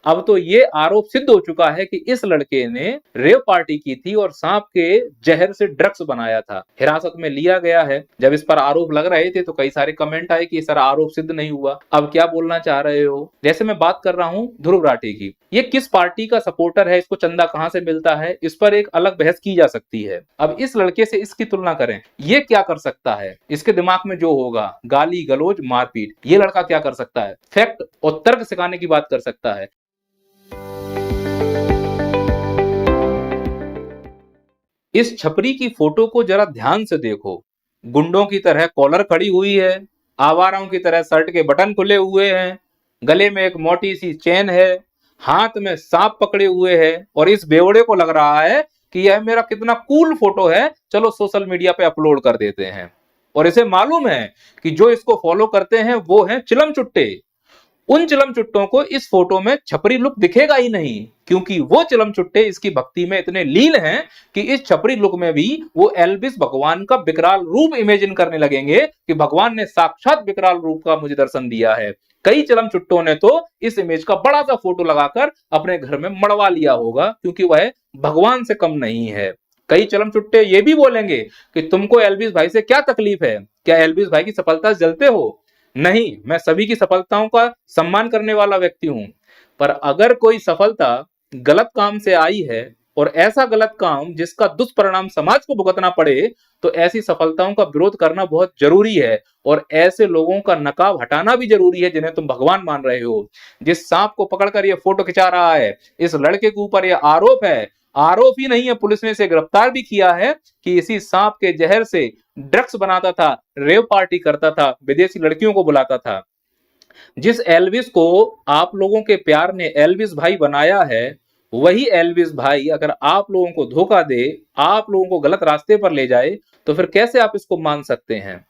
अब तो ये आरोप सिद्ध हो चुका है कि इस लड़के ने रेव पार्टी की थी और सांप के जहर से ड्रग्स बनाया था। हिरासत में लिया गया है। जब इस पर आरोप लग रहे थे तो कई सारे कमेंट आए कि सर आरोप सिद्ध नहीं हुआ, अब क्या बोलना चाह रहे हो। जैसे मैं बात कर रहा हूं ध्रुव राठी की, ये किस पार्टी का सपोर्टर है, इसको चंदा कहां से मिलता है, इस पर एक अलग बहस की जा सकती है। अब इस लड़के से इसकी तुलना करें, ये क्या कर सकता है, इसके दिमाग में जो होगा गाली गलौज मारपीट, ये लड़का क्या कर सकता है, फैक्ट और तर्क सिखाने की बात कर सकता है। इस छपरी की फोटो को जरा ध्यान से देखो। गुंडों की तरह कॉलर खड़ी हुई है, आवाराओं की तरह शर्ट के बटन खुले हुए हैं, गले में एक मोटी सी चेन है, हाथ में सांप पकड़े हुए है और इस बेवड़े को लग रहा है कि यह मेरा कितना कूल फोटो है, चलो सोशल मीडिया पे अपलोड कर देते हैं। और इसे मालूम है कि जो इसको फॉलो करते हैं वो हैं चिलम चुट्टे। उन चिलम चुट्टों को इस फोटो में छपरी लुक दिखेगा ही नहीं, क्योंकि वो चिलम चुट्टे इसकी भक्ति में इतने लीन हैं कि इस छपरी लुक में भी वो एल्विस भगवान का विकराल रूप इमेजिन करने लगेंगे कि भगवान ने साक्षात विकराल रूप का मुझे दर्शन दिया है। कई चिलम चुट्टों ने तो इस इमेज का बड़ा सा फोटो लगाकर अपने घर में मड़वा लिया होगा, क्योंकि वह भगवान से कम नहीं है। कई चलम चुट्टे ये भी बोलेंगे कि तुमको एल्विस भाई से क्या तकलीफ है, क्या एल्विस भाई की सफलता से जलते हो। नहीं, मैं सभी की सफलताओं का सम्मान करने वाला व्यक्ति हूं, पर अगर कोई सफलता गलत काम से आई है और ऐसा गलत काम जिसका दुष्परिणाम समाज को भुगतना पड़े, तो ऐसी सफलताओं का विरोध करना बहुत जरूरी है और ऐसे लोगों का नकाब हटाना भी जरूरी है जिन्हें तुम भगवान मान रहे हो। जिस सांप को पकड़कर यह फोटो खिंचा रहा है, इस लड़के के ऊपर यह आरोप है, आरोप ही नहीं है, पुलिस ने इसे गिरफ्तार भी किया है कि इसी सांप के जहर से ड्रग्स बनाता था, रेव पार्टी करता था, विदेशी लड़कियों को बुलाता था। जिस एल्विस को आप लोगों के प्यार ने एल्विस भाई बनाया है, वही एल्विस भाई अगर आप लोगों को धोखा दे, आप लोगों को गलत रास्ते पर ले जाए, तो फिर कैसे आप इसको मान सकते हैं।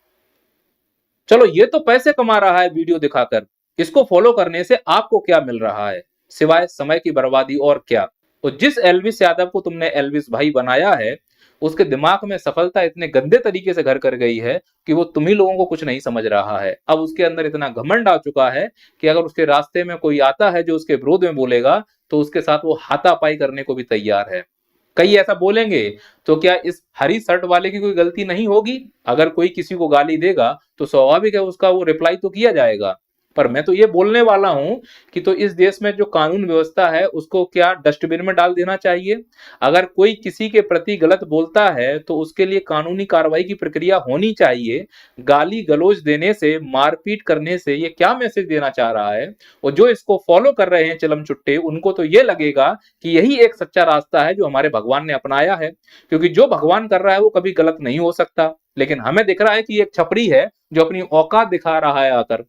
चलो ये तो पैसे कमा रहा है वीडियो दिखाकर, इसको फॉलो करने से आपको क्या मिल रहा है सिवाय समय की बर्बादी, और क्या। तो जिस एल्विस यादव को तुमने एल्विस भाई बनाया है, उसके दिमाग में सफलता इतने गंदे तरीके से घर कर गई है कि वो तुम्ही लोगों को कुछ नहीं समझ रहा है। अब उसके अंदर इतना घमंड आ चुका है कि अगर उसके रास्ते में कोई आता है जो उसके विरोध में बोलेगा, तो उसके साथ वो हाथापाई करने को भी तैयार है। कई ऐसा बोलेंगे तो क्या इस हरी शर्ट वाले की कोई गलती नहीं होगी। अगर कोई किसी को गाली देगा तो स्वाभाविक है उसका वो रिप्लाई तो किया जाएगा। पर मैं तो ये बोलने वाला हूं कि तो इस देश में जो कानून व्यवस्था है उसको क्या डस्टबिन में डाल देना चाहिए। अगर कोई किसी के प्रति गलत बोलता है तो उसके लिए कानूनी कार्रवाई की प्रक्रिया होनी चाहिए। गाली गलौज देने से, मारपीट करने से ये क्या मैसेज देना चाह रहा है। और जो इसको फॉलो कर रहे हैं चिलम चुट्टे, उनको तो ये लगेगा कि यही एक सच्चा रास्ता है जो हमारे भगवान ने अपनाया है, क्योंकि जो भगवान कर रहा है वो कभी गलत नहीं हो सकता। लेकिन हमें दिख रहा है कि एक छपरी है जो अपनी औकात दिखा रहा है आकर।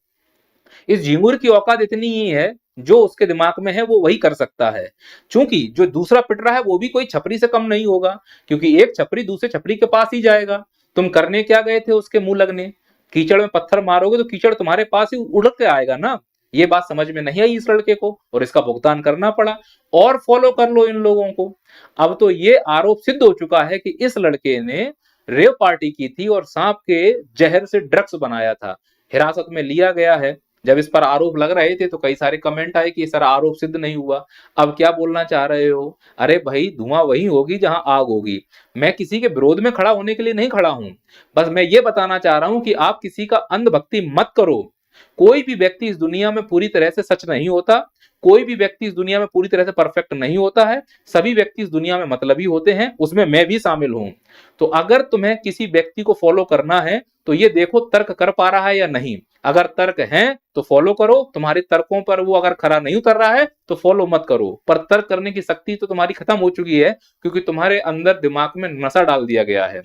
इस झिंगुर की औकात इतनी ही है, जो उसके दिमाग में है वो वही कर सकता है। क्योंकि जो दूसरा पिट रहा है वो भी कोई छपरी से कम नहीं होगा, क्योंकि एक छपरी दूसरे छपरी के पास ही जाएगा। तुम करने क्या गए थे उसके मुंह लगने, कीचड़ में पत्थर मारोगे तो कीचड़ तुम्हारे पास ही उड़ के आएगा ना। ये बात समझ में नहीं आई इस लड़के को और इसका भुगतान करना पड़ा। और फॉलो कर लो इन लोगों को। अब तो ये आरोप सिद्ध हो चुका है कि इस लड़के ने रेव पार्टी की थी और सांप के जहर से ड्रग्स बनाया था। हिरासत में लिया गया है। जब इस पर आरोप लग रहे थे तो कई सारे कमेंट आए कि सर आरोप सिद्ध नहीं हुआ, अब क्या बोलना चाह रहे हो। अरे भाई, धुआं वही होगी जहां आग होगी। मैं किसी के विरोध में खड़ा होने के लिए नहीं खड़ा हूं, बस मैं ये बताना चाह रहा हूं कि आप किसी का अंधभक्ति मत करो। कोई भी व्यक्ति इस दुनिया में पूरी तरह से सच नहीं होता, कोई भी व्यक्ति इस दुनिया में पूरी तरह से परफेक्ट नहीं होता है। सभी व्यक्ति इस दुनिया में मतलबी होते हैं, उसमें मैं भी शामिल हूं। तो अगर तुम्हें किसी व्यक्ति को फॉलो करना है तो ये देखो तर्क कर पा रहा है या नहीं। अगर तर्क है तो फॉलो करो, तुम्हारे तर्कों पर वो अगर खरा नहीं उतर रहा है तो फॉलो मत करो। पर तर्क करने की शक्ति तो तुम्हारी खत्म हो चुकी है, क्योंकि तुम्हारे अंदर दिमाग में नशा डाल दिया गया है।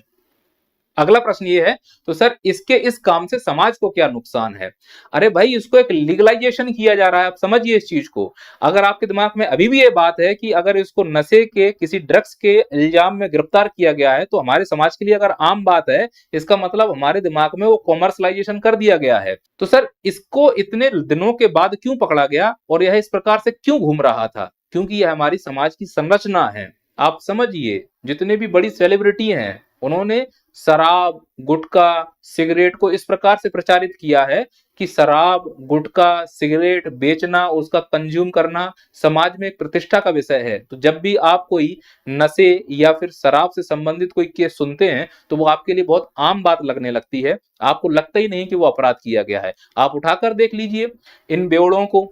अगला प्रश्न ये है, तो सर इसके इस काम से समाज को क्या नुकसान है। अरे भाई, इसको एक लीगलाइजेशन किया जा रहा है, आप समझिए इस चीज को। अगर आपके दिमाग में अभी भी ये बात है कि अगर इसको नशे के किसी ड्रग्स के इल्जाम में गिरफ्तार किया गया है तो हमारे समाज के लिए अगर आम बात है, इसका मतलब हमारे दिमाग में वो कॉमर्शलाइजेशन कर दिया गया है। तो सर इसको इतने दिनों के बाद क्यों पकड़ा गया और यह इस प्रकार से क्यों घूम रहा था। क्योंकि यह हमारी समाज की संरचना है। आप समझिए, जितने भी बड़ी सेलिब्रिटी हैं उन्होंने शराब, गुटखा, सिगरेट को इस प्रकार से प्रचारित किया है कि शराब, गुटखा, सिगरेट बेचना, उसका कंज्यूम करना समाज में एक प्रतिष्ठा का विषय है। तो जब भी आप कोई नशे या फिर शराब से संबंधित कोई केस सुनते हैं तो वो आपके लिए बहुत आम बात लगने लगती है, आपको लगता ही नहीं कि वो अपराध किया गया है। आप उठाकर देख लीजिए इन बेवड़ों को,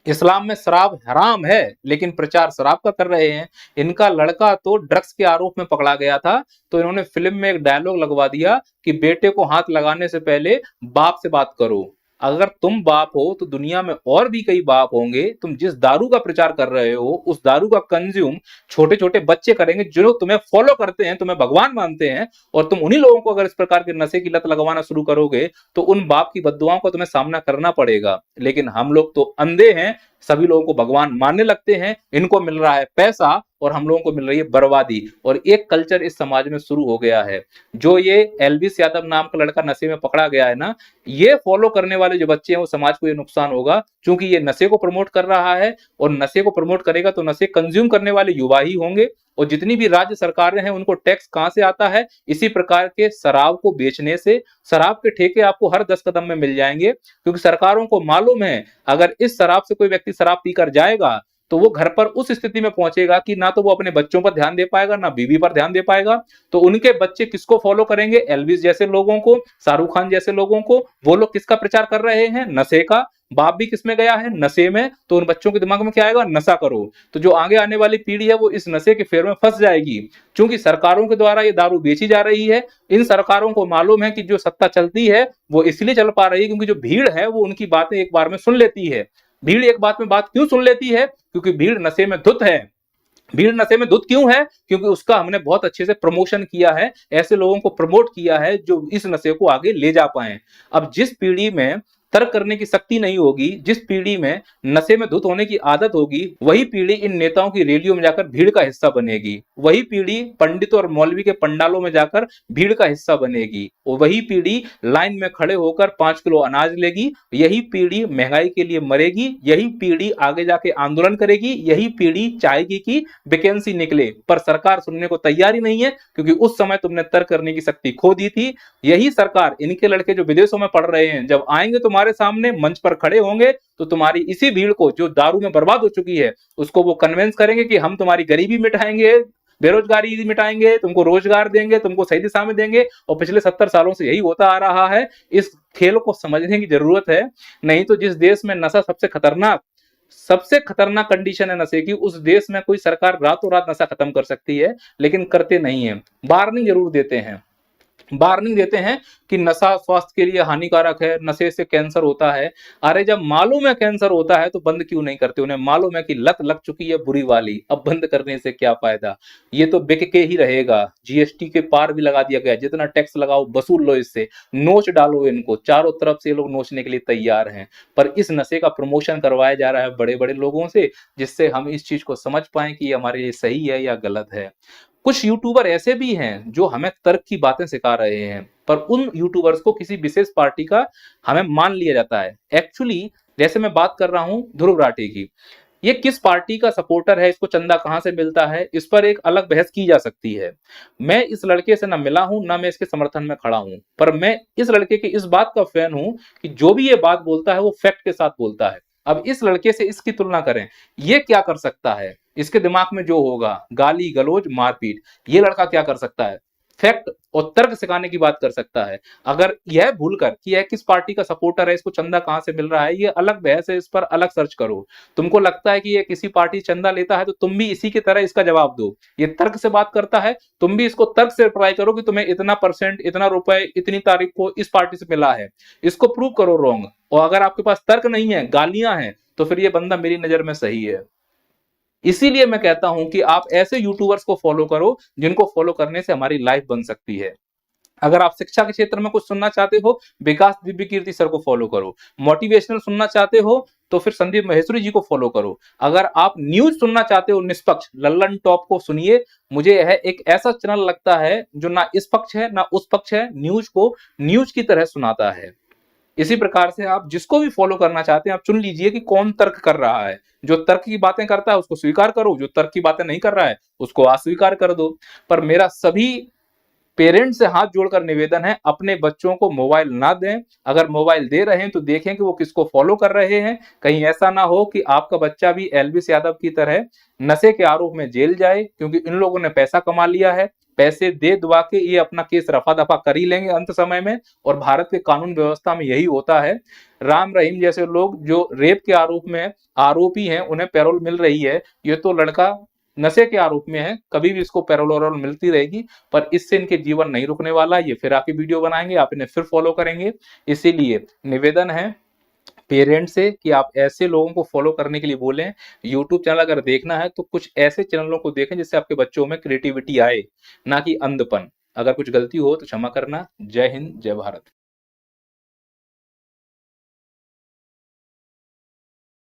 इस्लाम में शराब हराम है लेकिन प्रचार शराब का कर रहे हैं। इनका लड़का तो ड्रग्स के आरोप में पकड़ा गया था, तो इन्होंने फिल्म में एक डायलॉग लगवा दिया कि बेटे को हाथ लगाने से पहले बाप से बात करो। अगर तुम बाप हो तो दुनिया में और भी कई बाप होंगे। तुम जिस दारू का प्रचार कर रहे हो उस दारू का कंज्यूम छोटे छोटे बच्चे करेंगे जो तुम्हें फॉलो करते हैं, तुम्हें भगवान मानते हैं, और तुम उन्हीं लोगों को अगर इस प्रकार के नशे की लत लगवाना शुरू करोगे तो उन बाप की बद्दुआओं का तुम्हें सामना करना पड़ेगा। लेकिन हम लोग तो अंधे हैं, सभी लोगों को भगवान मानने लगते हैं, इनको मिल रहा है पैसा और हम लोगों को मिल रही है बर्बादी। और एक कल्चर इस समाज में शुरू हो गया है। जो ये एलविस यादव नाम का लड़का नशे में पकड़ा गया है ना, ये फॉलो करने वाले जो बच्चे हैं वो समाज को ये नुकसान होगा, क्योंकि ये नशे को प्रमोट कर रहा है, और नशे को प्रमोट करेगा तो नशे कंज्यूम करने वाले युवा ही होंगे। और जितनी भी राज्य सरकारें हैं उनको टैक्स कहां से आता है? इसी प्रकार के शराब को बेचने से। शराब के ठेके आपको हर 10 कदम में मिल जाएंगे, क्योंकि सरकारों को मालूम है अगर इस शराब से कोई व्यक्ति शराब पीकर जाएगा तो वो घर पर उस स्थिति में पहुंचेगा कि ना तो वो अपने बच्चों पर ध्यान दे पाएगा, ना बीवी पर ध्यान दे पाएगा। तो उनके बच्चे किसको फॉलो करेंगे? एल्विस जैसे लोगों को, शाहरुख खान जैसे लोगों को। वो लोग किसका प्रचार कर रहे हैं? नशे का। बाप भी किसमें गया है? नशे में। तो उन बच्चों के दिमाग में क्या आएगा? नशा करो। तो जो आगे आने वाली पीढ़ी है वो इस नशे के फेर में फंस जाएगी, क्योंकि सरकारों के द्वारा ये दारू बेची जा रही है। इन सरकारों को मालूम है कि जो सत्ता चलती है वो इसलिए चल पा रही है क्योंकि जो भीड़ है वो उनकी बातें एक बार में सुन लेती है। भीड़ एक बात में बात क्यों सुन लेती है? क्योंकि भीड़ नशे में धुत है। भीड़ नशे में धुत क्यों है? क्योंकि उसका हमने बहुत अच्छे से प्रमोशन किया है, ऐसे लोगों को प्रमोट किया है जो इस नशे को आगे ले जा पाए। अब जिस पीढ़ी में तर्क करने की शक्ति नहीं होगी, जिस पीढ़ी में नशे में धुत होने की आदत होगी, वही पीढ़ी इन नेताओं की रैलियों में जाकर भीड़ का हिस्सा बनेगी। वही पीढ़ी पंडितों और मौलवी के पंडालों में जाकर भीड़ का हिस्सा बनेगी। और वही पीढ़ी लाइन में खड़े होकर 5 किलो अनाज लेगी। यही पीढ़ी महंगाई के लिए मरेगी। यही पीढ़ी आगे जाके आंदोलन करेगी। यही पीढ़ी चाहेगी कि वैकेंसी निकले, पर सरकार सुनने को तैयार ही नहीं है, क्योंकि उस समय तुमने तर्क करने की शक्ति खो दी थी। यही सरकार, इनके लड़के जो विदेशों में पढ़ रहे हैं, जब आएंगे तुम्हारे सामने मंच पर खड़े होंगे तो तुम्हारी इसी भीड़ को जो दारू में बर्बाद हो चुकी है उसको वो कन्विंस करेंगे कि हम तुम्हारी गरीबी मिटाएंगे, बेरोजगारी मिटाएंगे, तुमको रोजगार देंगे, तुमको सही दिशा में देंगे। और पिछले 70 सालों से यही होता आ रहा है। इस खेल को समझने की जरूरत है। नहीं तो जिस देश में नशा सबसे खतरनाक कंडीशन है नशे की, उस देश में कोई सरकार रातों रात नशा खत्म कर सकती है, लेकिन करते नहीं है। वार्निंग जरूर देते हैं, वार्निंग देते हैं कि नशा स्वास्थ्य के लिए हानिकारक है, नशे से कैंसर होता है। अरे जब मालूम है कैंसर होता है तो बंद क्यों नहीं करते? उन्हें मालूम है कि लत लग चुकी है बुरी वाली, अब बंद करने से क्या फायदा, ये तो बिक के ही रहेगा। जीएसटी के पार भी लगा दिया गया, जितना टैक्स लगाओ वसूल लो, इससे नोच डालो इनको। चारों तरफ से लोग नोचने के लिए तैयार हैं, पर इस नशे का प्रमोशन करवाया जा रहा है बड़े बड़े लोगों से, जिससे हम इस चीज को समझ पाए कि ये हमारे लिए सही है या गलत है। कुछ यूट्यूबर ऐसे भी हैं जो हमें तर्क की बातें सिखा रहे हैं, पर उन यूट्यूबर्स को किसी विशेष पार्टी का हमें मान लिया जाता है। एक्चुअली जैसे मैं बात कर रहा हूं ध्रुव राठी की, ये किस पार्टी का सपोर्टर है, इसको चंदा कहां से मिलता है, इस पर एक अलग बहस की जा सकती है। मैं इस लड़के से ना मिला हूं, ना मैं इसके समर्थन में खड़ा हूं, पर मैं इस लड़के की इस बात का फैन हूं कि जो भी ये बात बोलता है वो फैक्ट के साथ बोलता है। अब इस लड़के से इसकी तुलना करें, ये क्या कर सकता है, इसके दिमाग में जो होगा गाली गलौज मारपीट, ये लड़का क्या कर सकता है? फैक्ट और तर्क सिखाने की बात कर सकता है। अगर यह भूलकर कि यह किस पार्टी का सपोर्टर है, इसको चंदा कहां से मिल रहा है, ये अलग बहस है, इस पर अलग सर्च करो। तुमको लगता है कि ये किसी पार्टी चंदा लेता है तो तुम भी इसी की तरह इसका जवाब दो। ये तर्क से बात करता है, तुम भी इसको तर्क से ट्राई करो कि तुम्हें इतना परसेंट, इतना रुपए, इतनी तारीख को इस पार्टी से मिला है, इसको प्रूव करो रॉन्ग। और अगर आपके पास तर्क नहीं है, गालियां हैं, तो फिर ये बंदा मेरी नजर में सही है। इसीलिए मैं कहता हूं कि आप ऐसे यूट्यूबर्स को फॉलो करो जिनको फॉलो करने से हमारी लाइफ बन सकती है। अगर आप शिक्षा के क्षेत्र में कुछ सुनना चाहते हो, विकास दिव्य कीर्ति सर को फॉलो करो। मोटिवेशनल सुनना चाहते हो तो फिर संदीप महेश्वरी जी को फॉलो करो। अगर आप न्यूज सुनना चाहते हो निष्पक्ष, लल्लन टॉप को सुनिए। मुझे यह एक ऐसा चैनल लगता है जो ना इस पक्ष है ना उस पक्ष है, न्यूज को न्यूज की तरह सुनाता है। इसी प्रकार से आप जिसको भी फॉलो करना चाहते हैं, आप चुन लीजिए कि कौन तर्क कर रहा है। जो तर्क की बातें करता है उसको स्वीकार करो, जो तर्क की बातें नहीं कर रहा है उसको अस्वीकार कर दो। पर मेरा सभी पेरेंट्स से हाथ जोड़कर निवेदन है, अपने बच्चों को मोबाइल ना दें। अगर मोबाइल दे रहे हैं तो देखें कि वो किसको फॉलो कर रहे हैं। कहीं ऐसा ना हो कि आपका बच्चा भी एलविस यादव की तरह नशे के आरोप में जेल जाए, क्योंकि इन लोगों ने पैसा कमा लिया है। पैसे दे दुआ के ये अपना केस रफा दफा कर ही लेंगे अंत समय में। और भारत के कानून व्यवस्था में यही होता है। राम रहीम जैसे लोग जो रेप के आरोप में आरोपी हैं, उन्हें पैरोल मिल रही है। ये तो लड़का नशे के आरोप में है, कभी भी इसको पैरोल वैरोल मिलती रहेगी। पर इससे इनके जीवन नहीं रुकने वाला। ये फिर आके वीडियो बनाएंगे, आप इन्हें फिर फॉलो करेंगे। इसीलिए निवेदन है पेरेंट्स से कि आप ऐसे लोगों को फॉलो करने के लिए बोलें। यूट्यूब चैनल अगर देखना है तो कुछ ऐसे चैनलों को देखें जिससे आपके बच्चों में क्रिएटिविटी आए, ना कि अंधपन। अगर कुछ गलती हो तो क्षमा करना। जय हिंद, जय भारत।